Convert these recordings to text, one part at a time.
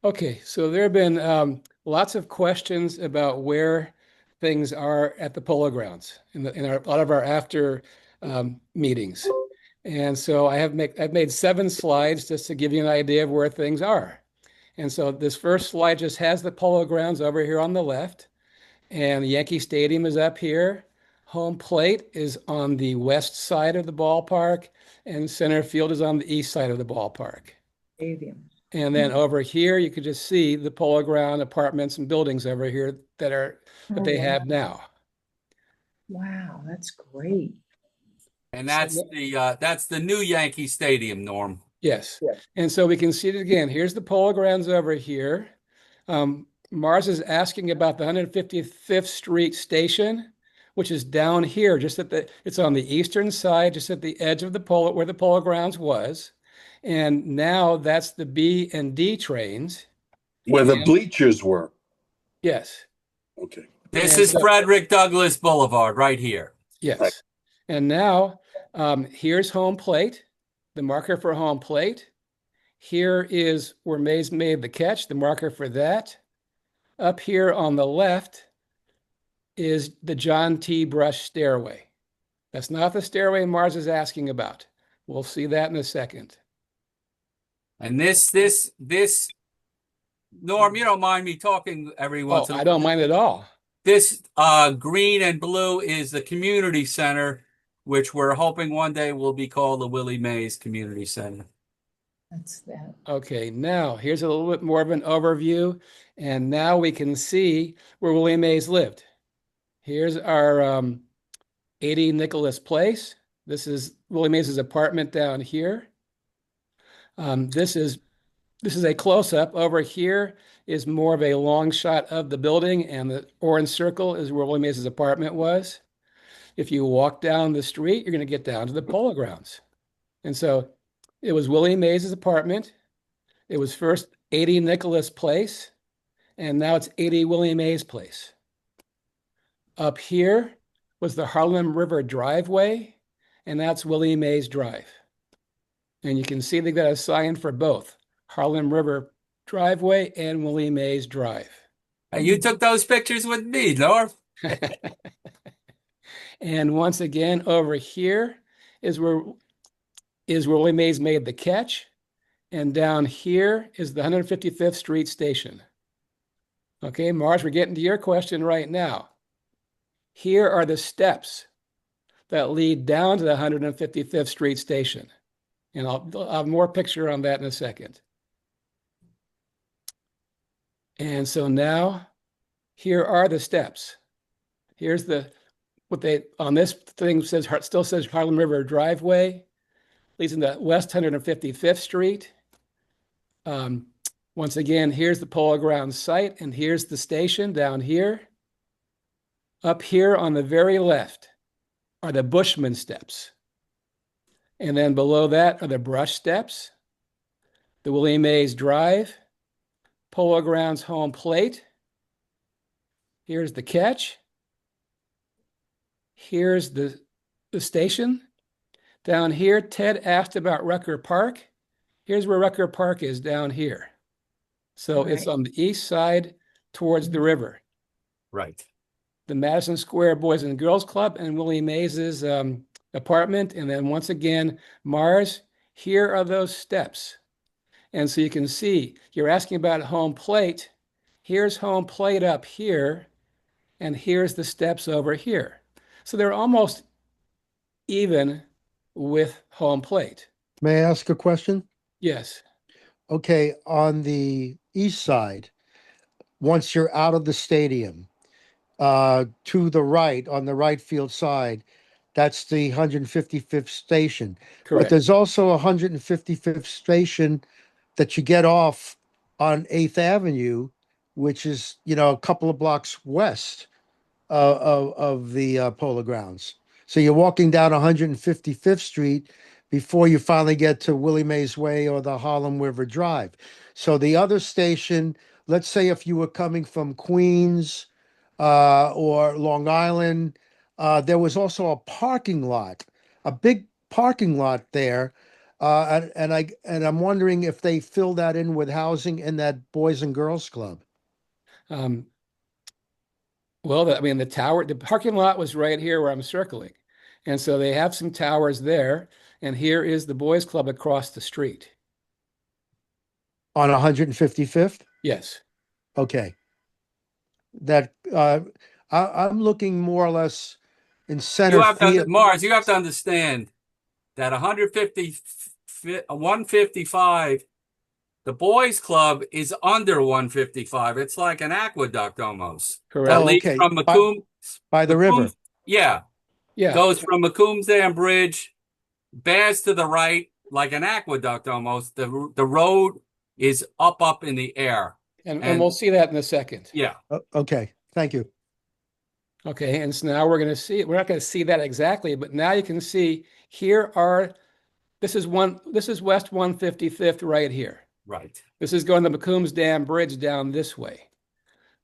Okay, so there have been lots of questions about where things are at the polo grounds a lot of our after meetings. And so I've made 7 slides just to give you an idea of where things are. And so this first slide just has the polo grounds over here on the left, and Yankee Stadium is up here. Home plate is on the west side of the ballpark, and center field is on the east side of the ballpark. Stadium. And then over here, you could just see the polo ground apartments and buildings over here that Oh, they wow. have now. Wow, that's great. And So, that's the new Yankee Stadium, Norm. yes. Yeah. And so we can see it again. Here's the polo grounds over here. Mars is asking about the 155th Street station, which is down here, it's on the eastern side, just at the edge of the polo, where the polo grounds was. And now that's the B and D trains. Where the And bleachers were. yes. Okay. This And is so, Frederick Douglass Boulevard right here. yes. And now here's home plate, the marker for home plate. Here is where Mays made the catch, the marker for that. Up here on the left is the John T. Brush stairway. That's not the stairway Mars is asking about. We'll see that in a second. And this, Norm, you don't mind me talking every once in a I while. don't mind at all. This green and blue is the community center, which we're hoping one day will be called the Willie Mays Community Center. That's that. Okay, now here's a little bit more of an overview. And now we can see where Willie Mays lived. Here's our 80 Nicholas Place. This is Willie Mays' apartment down here. This is a close-up. Over here is more of a long shot of the building, and the orange circle is where Willie Mays' apartment was. If you walk down the street, you're going to get down to the polo grounds. And so it was Willie Mays' apartment. It was first 80 Nicholas Place, and now it's 80 Willie Mays Place. Up here was the Harlem River driveway, and that's Willie Mays Drive. And you can see they got a sign for both Harlem River driveway and Willie Mays Drive. Hey, you took those pictures with me, Norm. And once again, over here is where Willie Mays made the catch. And down here is the 155th Street station. Okay, Mars, we're getting to your question right now. Here are the steps that lead down to the 155th Street station. And I'll have more picture on that in a second. And so now here are the steps. Here's on this thing still says Harlem River driveway, leads into West 155th Street. Once again, here's the Polo Grounds site, and here's the station down here. Up here on the very left are the Bushman steps. And then below that are the Brush steps, the Willie Mays Drive, Polo Grounds home plate. Here's the catch. Here's the station. Down here, Ted asked about Rucker Park. Here's where Rucker Park is down here. So it's on the east side towards the river. Right. The Madison Square Boys and Girls Club and Willie Mays's apartment. And then once again, Mars, here are those steps. And so you can see, you're asking about home plate. Here's home plate up here, and here's the steps over here. So they're almost even with home plate. May I ask a question? Yes. Okay, on the east side, once you're out of the stadium, to the right, on the right field side, that's the 155th station. Correct. But there's also a 155th station that you get off on 8th Avenue, which is, a couple of blocks west of the Polo Grounds. So you're walking down 155th Street before you finally get to Willie Mays Way or the Harlem River Drive. So the other station, let's say if you were coming from Queens or Long Island, there was also a parking lot, a big parking lot there And I'm wondering if they fill that in with housing in that Boys and Girls Club. Um, well, I mean, the parking lot was right here where I'm circling. And so they have some towers there. And here is the boys club across the street. On 155th? Yes. Okay. That I'm looking more or less in You center have to, field. Mars, you have to understand that 155, the boys club is under 155. It's like an aqueduct almost that Correct. Oh, leads okay. from By the river. yeah, Yeah. goes from McComb's Dam Bridge, bears to the right like an aqueduct almost. The road is up in the air. And we'll see that in a second. Yeah, Okay. Thank you. Okay. And so now we're not going to see that exactly, but now you can see this is West 155th right here. right. This is going to McComb's Dam Bridge down this way.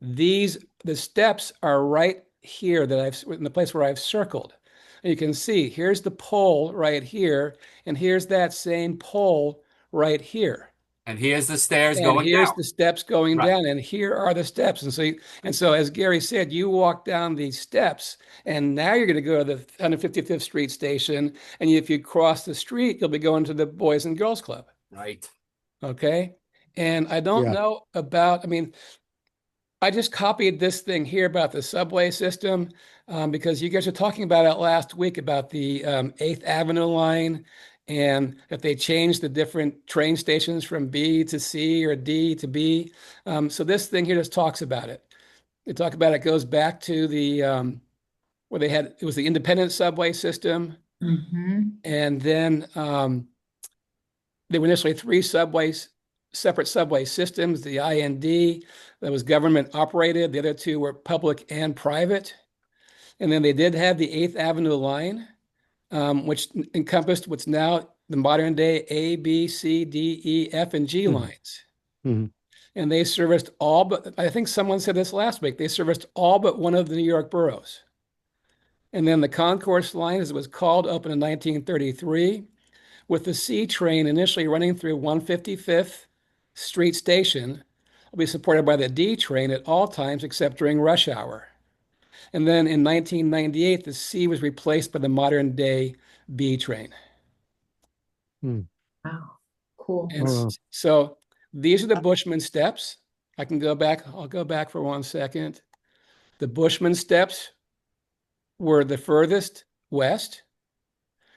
The steps are right here in the place where I've circled. And you can see here's the pole right here, and here's that same pole right here. And here's the stairs And going here's down. the steps going Right. down, and here are the steps. And so as Gary said, you walk down these steps, and now you're going to go to the 155th Street station, and if you cross the street, you'll be going to the Boys and Girls Club. Right. Okay. And I don't Yeah. know I mean, I just copied this thing here about the subway system because you guys were talking about it last week about the 8th Avenue line and that they changed the different train stations from B to C or D to B. So this thing here just talks about it. They talk about it goes back to the where it was the independent subway system. Mm-hmm. And then there were initially three separate subway systems, the IND that was government operated. The other two were public and private. And then they did have the 8th Avenue line, which encompassed what's now the modern day A, B, C, D, E, F, and G Mhm. lines. Mhm. And they serviced all but, I think someone said this last week, they serviced all but one of the New York boroughs. And then the Concourse line, as it was called, opened in 1933, with the C train initially running through 155th Street Station, will be supported by the D train at all times except during rush hour. And then in 1998, the C was replaced by the modern day B train. Wow. Cool. And Oh. so these are the Bushman steps. I'll go back for 1 second. The Bushman steps were the furthest west.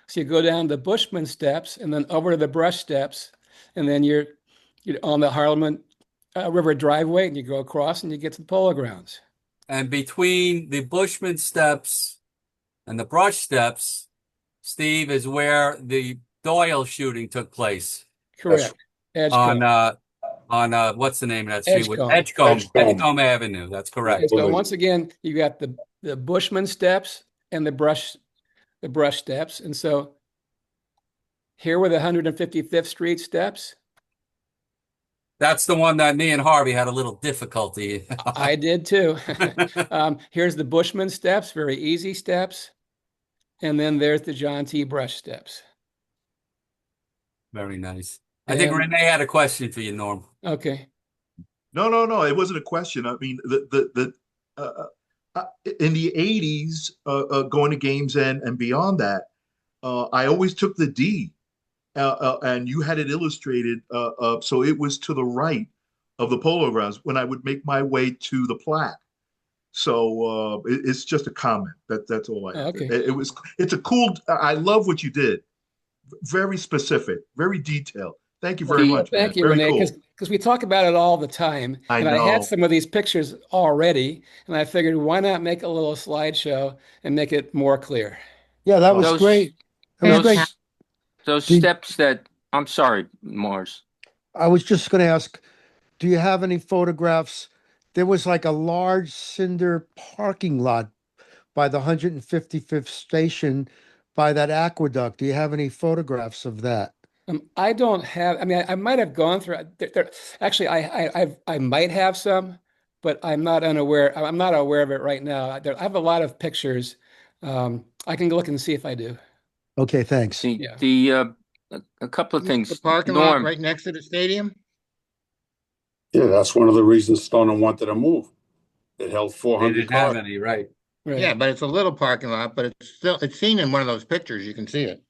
So you go down the Bushman steps and then over to the Brush steps, and then you're on the Harlem River driveway, and you go across and you get to the Polo Grounds. And between the Bushman steps and the Brush steps, Steve, is where the Doyle shooting took place Correct. on Edgecombe. what's the name of that street? Edgecombe. Edgecombe Avenue. That's correct. And so once again, you got the Bushman steps and the Brush steps. And so here were the 155th Street steps. That's the one that me and Harvey had a little difficulty. I did too. Here's the Bushman steps, very easy steps. And then there's the John T. Brush steps. Very nice. I think And- Renee had a question for you, Norm. Okay. No. It wasn't a question. I mean, in the 80s, going to games and beyond that, I always took the D, and you had it illustrated. So it was to the right of the Polo Grounds when I would make my way to the plaque. So it's just a comment. That's all I have. Okay. It's a cool. I love what you did. Very specific, very detailed. Thank you very much. Thank man. you, Very Renee, cool. because we talk about it all the time. I And I had know. some of these pictures already, and I figured why not make a little slideshow and make it more clear. Yeah, that was Those- great. That was those- great. Those Did- steps that, I'm sorry, Mars. I was just going to ask, do you have any photographs? There was like a large cinder parking lot by the 155th station by that aqueduct. Do you have any photographs of that? I don't have. I mean, I might have gone through. Actually, I might have some, but I'm not unaware. I'm not aware of it right now. I have a lot of pictures. I can look and see if I do. Okay, thanks. The, Yeah. the a couple of The things. parking lot Norm, right next to the stadium? Yeah, that's one of the reasons Stoner wanted to move. It held They 400 didn't have cars. any, right? Right. Yeah, but it's a little parking lot, but it's still, it's seen in one of those pictures. You can see it.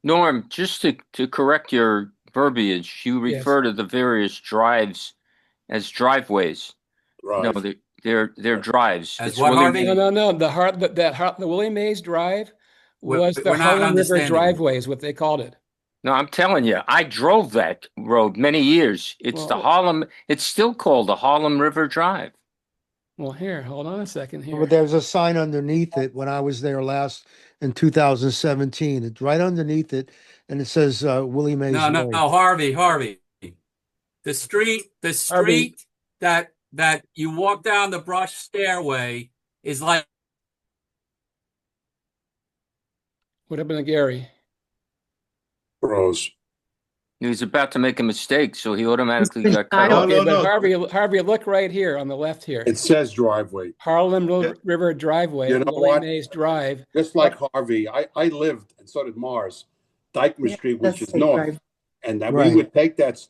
Norm, just to correct your verbiage, you Yes. refer to the various drives as driveways. No, Drive. they're drives. As It's what, Willie Harvey? No, Mays. no, no. The Willie Mays Drive was the We're not Harlem River understanding. Driveway is what they called it. No, I'm telling you, I drove that road many years. It's the Well- Harlem. It's still called the Harlem River Drive. Well, here, hold on a second here. But there's a sign underneath it when I was there last in 2017. It's right underneath it, and it says Willie Mays No, no, Way. no, Harvey. The street that you walk down the brush stairway is like What happened to Gary? Bros. He was about to make a mistake, so he automatically It's got cut beside- off. Okay, but no. Harvey, look right here on the left here. It says driveway. Harlem Yeah. River Driveway, You know Willie what? Mays Drive. Just like Harvey, I lived, and so did Mars, Dykeman Yeah, Street, which that's is State north. Drive. And that Right. we would take that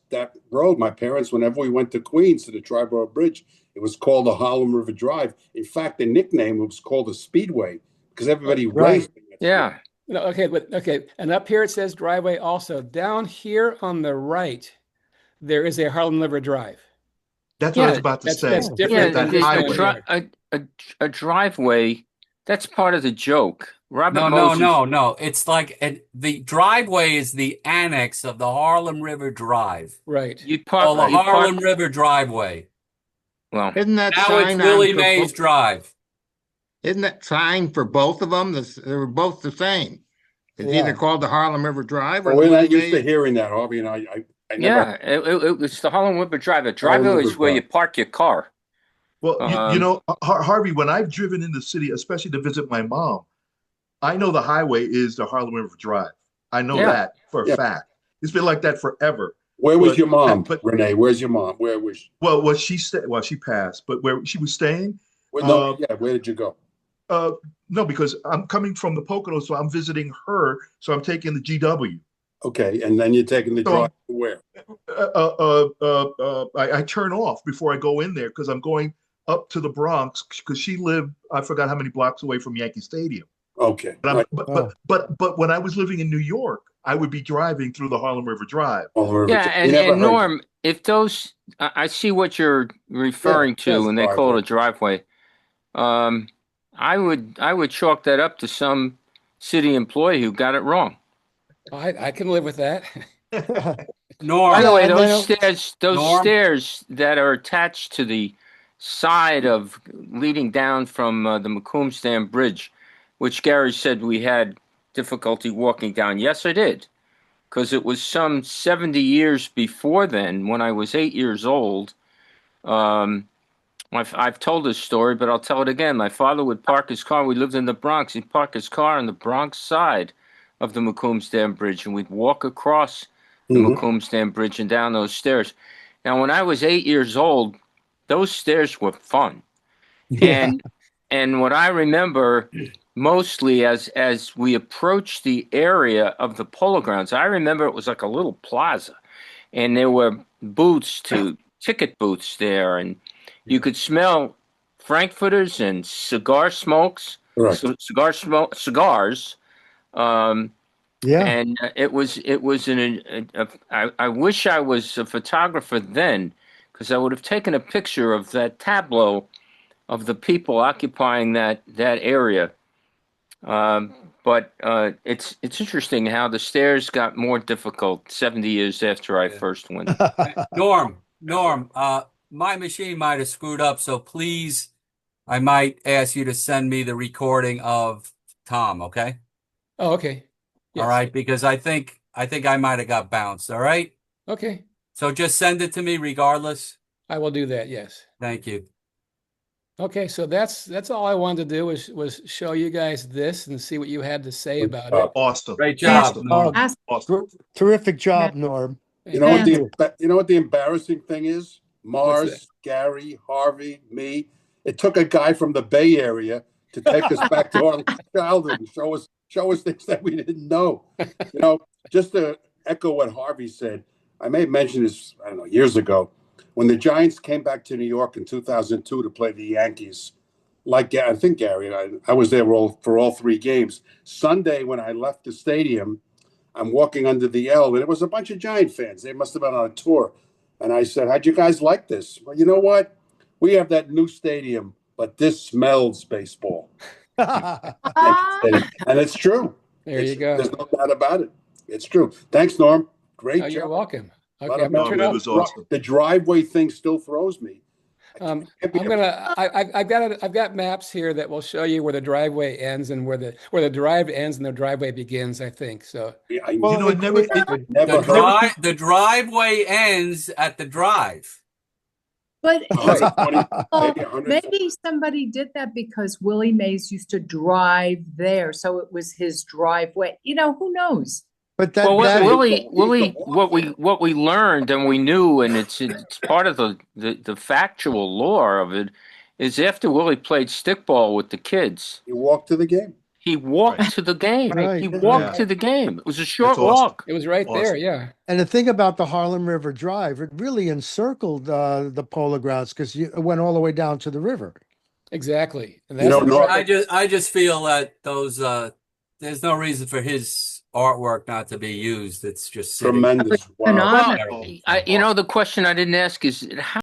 road. My parents, whenever we went to Queens to the Triborough Bridge, it was called the Harlem River Drive. In fact, the nickname was called the Speedway because everybody Right. raced. in that Yeah, No, okay, and up here it says driveway also. Down here on the right, there is a Harlem River Drive. That's what I was Yeah, about to That's say. that's Yeah, different that than this highway. one here. a driveway. That's part of the joke. Robert no, Moses. no. It's like the driveway is the annex of the Harlem River Drive. Right. You Oh, the park. You Harlem park. River Driveway. Well, Isn't that Now it's sign Willie on for Mays Drive. Isn't that sign for both of them? They were both the same. It's Yeah. either called the Harlem River Drive or Well, the we're Willie not used to Mays. hearing that, Harvey, and I never. yeah, it was the Harlem River Drive. A driveway River is where you Drive. park your car. Well, you Um, know, Harvey, when I've driven in the city, especially to visit my mom, I know the highway is the Harlem River Drive. I know Yeah. that for a Yeah. fact. It's been like that forever. Where was But- your mom, but- Renee? Where's your mom? Where was she? Well, she passed, but where she was staying, No, where did you go? no, because I'm coming from the Poconos, so I'm visiting her. So I'm taking the GW. Okay, and then you're taking the So- drive to where? I turn off before I go in there because I'm going up to the Bronx because she lived, I forgot how many blocks away from Yankee Stadium. Okay, But, right. but when I was living in New York, I would be driving through the Harlem River Drive. Harlem River yeah, Drive. You never and heard- Norm, if those, I see what you're referring to, that's and they call it a driveway. I would chalk that up to some city employee who got it wrong. I can live with that. Norm. By the Yeah, way, and those then- Norm? stairs that are attached to the side of leading down from the Macombs Dam Bridge, which Gary said we had difficulty walking down. Yes, I did, because it was some 70 years before then, when I was 8 years old. I've told this story, but I'll tell it again. My father would park his car. We lived in the Bronx. He'd park his car on the Bronx side of the Macombs Dam Bridge, and we'd walk across the Mhm. Macombs Dam Bridge and down those stairs. Now, when I was 8 years old, those stairs were fun. Yeah. And what I remember mostly as we approached the area of the Polo Grounds, I remember it was like a little plaza, and there were ticket booths there, and you could smell frankfurters and cigar smokes, Correct. cigars. Yeah. And it was I wish I was a photographer then, because I would have taken a picture of that tableau of the people occupying that area. But it's interesting how the stairs got more difficult 70 years after I first went. Norm, my machine might have screwed up, so please, I might ask you to send me the recording of Tom, okay? Oh, okay. Yes. All right, because I think I might have got bounced, all right? Okay. So just send it to me regardless. I will do that. Yes. Thank you. Okay. So that's all I wanted to do was show you guys this and see what you had to say Good about job. Awesome. Great job, Awesome. Norm. Ask- Awesome. Terrific job, Norm. it. You know what Yeah. you know what the embarrassing thing is? What's Mars, Gary, Harvey, me. It took a guy from the Bay Area to take us back to our childhood and show us things that we didn't know. You know, just echo what Harvey said. I may have mentioned this, I don't know, years ago. When the Giants came back to New York in 2002 to play the Yankees, like I think Gary, I was there for all 3 games. Sunday, when I left the stadium, I'm walking under the L, and it was a bunch of Giant fans. They must have been on a tour. And I said, how'd you guys like this? Well, you know what? We have that new stadium, but this smells baseball. And it's true. There you go. There's no doubt about it. It's true. Thanks, Norm. Great Oh, job. you're welcome. Lot Okay, of I'm gonna turn It off. was awesome. The driveway thing still throws me. I'm gonna. I've got maps here that will show you where the driveway ends and where the drive ends and the driveway begins. I think so. I Well, You know, it never. never heard. The driveway ends at the drive. But Right. 120, oh, maybe 100. maybe somebody did that because Willie Mays used to drive there, so it was his driveway. Who knows? But that, Well, that Willie, he's the what we learned and we knew, and it's part of the factual lore of it, is after Willie played stickball with the kids, You walk to the game. he walked to the game. Right. He walked Yeah. to the game. It was a short That's awesome. walk. It was right there. Awesome. Yeah. and the thing about the Harlem River Drive, it really encircled the Polo Grounds because it went all the way down to the river. Exactly. And You know, the Norm, traffic- I just feel that those there's no reason for his artwork not to be used. It's just sitting. tremendous. Wow. Phenomenal. The question I didn't ask is how